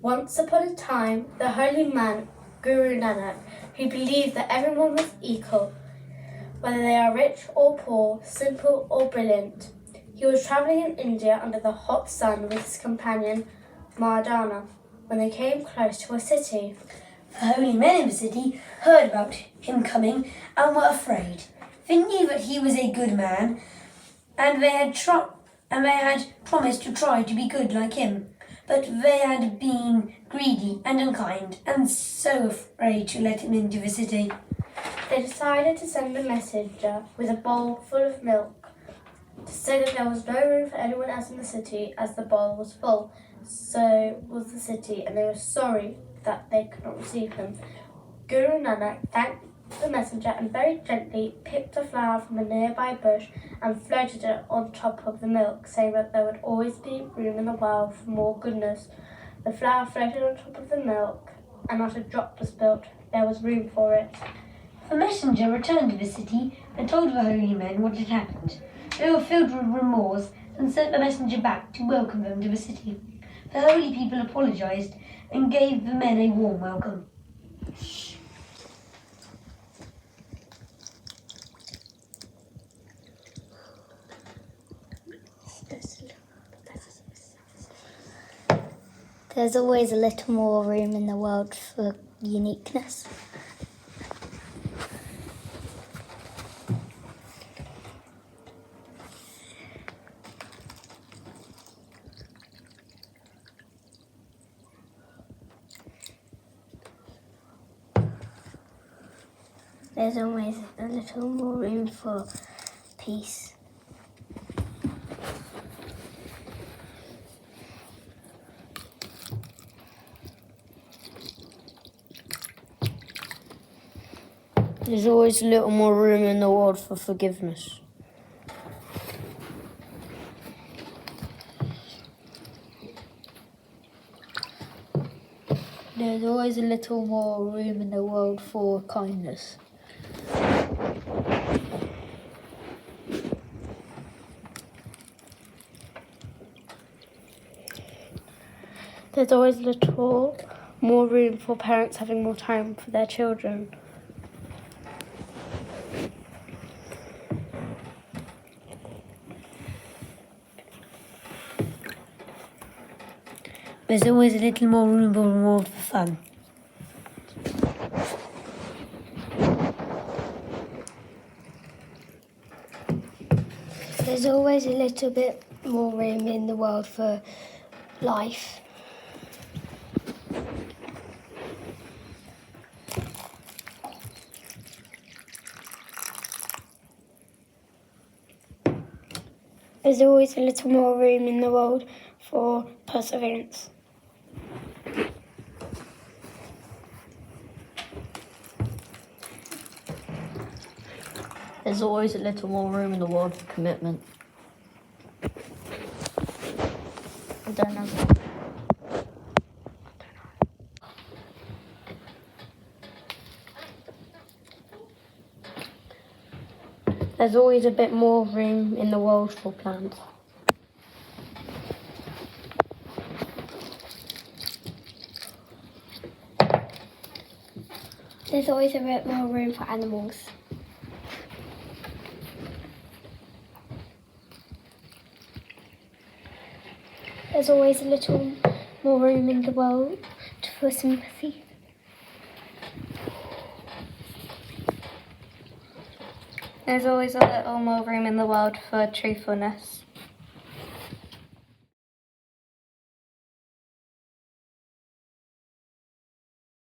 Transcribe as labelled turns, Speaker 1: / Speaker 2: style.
Speaker 1: Once upon a time, the holy man Guru Nank, who believed that everyone was equal, whether they are rich or poor, simple or brilliant. He was travelling in India under the hot sun with his companion Mardana when they came close to a city.
Speaker 2: The holy men in the city heard about him coming and were afraid. They knew that he was a good man, and they had promised to try to be good like him. But they had been greedy and unkind, and so afraid to let him into the city.
Speaker 1: They decided to send a messenger with a bowl full of milk to say that there was no room for anyone else in the city as the bowl was full. So was the city, and they were sorry that they could not receive him. Guru Nank thanked the messenger and very gently picked a flower from a nearby bush and floated it on top of the milk, saying that there would always be room in the world for more goodness. The flower floated on top of the milk, and not a drop was spilt. There was room for it.
Speaker 2: The messenger returned to the city and told the holy men what had happened. They were filled with remorse and sent the messenger back to welcome them to the city. The holy people apologized and gave the men a warm welcome.
Speaker 3: There's always a little more room in the world for uniqueness. There's always a little more room for peace.
Speaker 4: There's always a little more room in the world for forgiveness.
Speaker 3: There's always a little more room in the world for kindness.
Speaker 1: There's always a little more room for parents having more time for their children.
Speaker 2: There's always a little more room for fun.
Speaker 3: There's always a little bit more room in the world for life.
Speaker 1: There's always a little more room in the world for perseverance.
Speaker 4: There's always a little more room in the world for commitment.
Speaker 1: I don't know. There's always a bit more room in the world for plants.
Speaker 3: There's always a bit more room for animals. There's always a little more room in the world for sympathy.
Speaker 1: There's always a little more room in the world for truthfulness.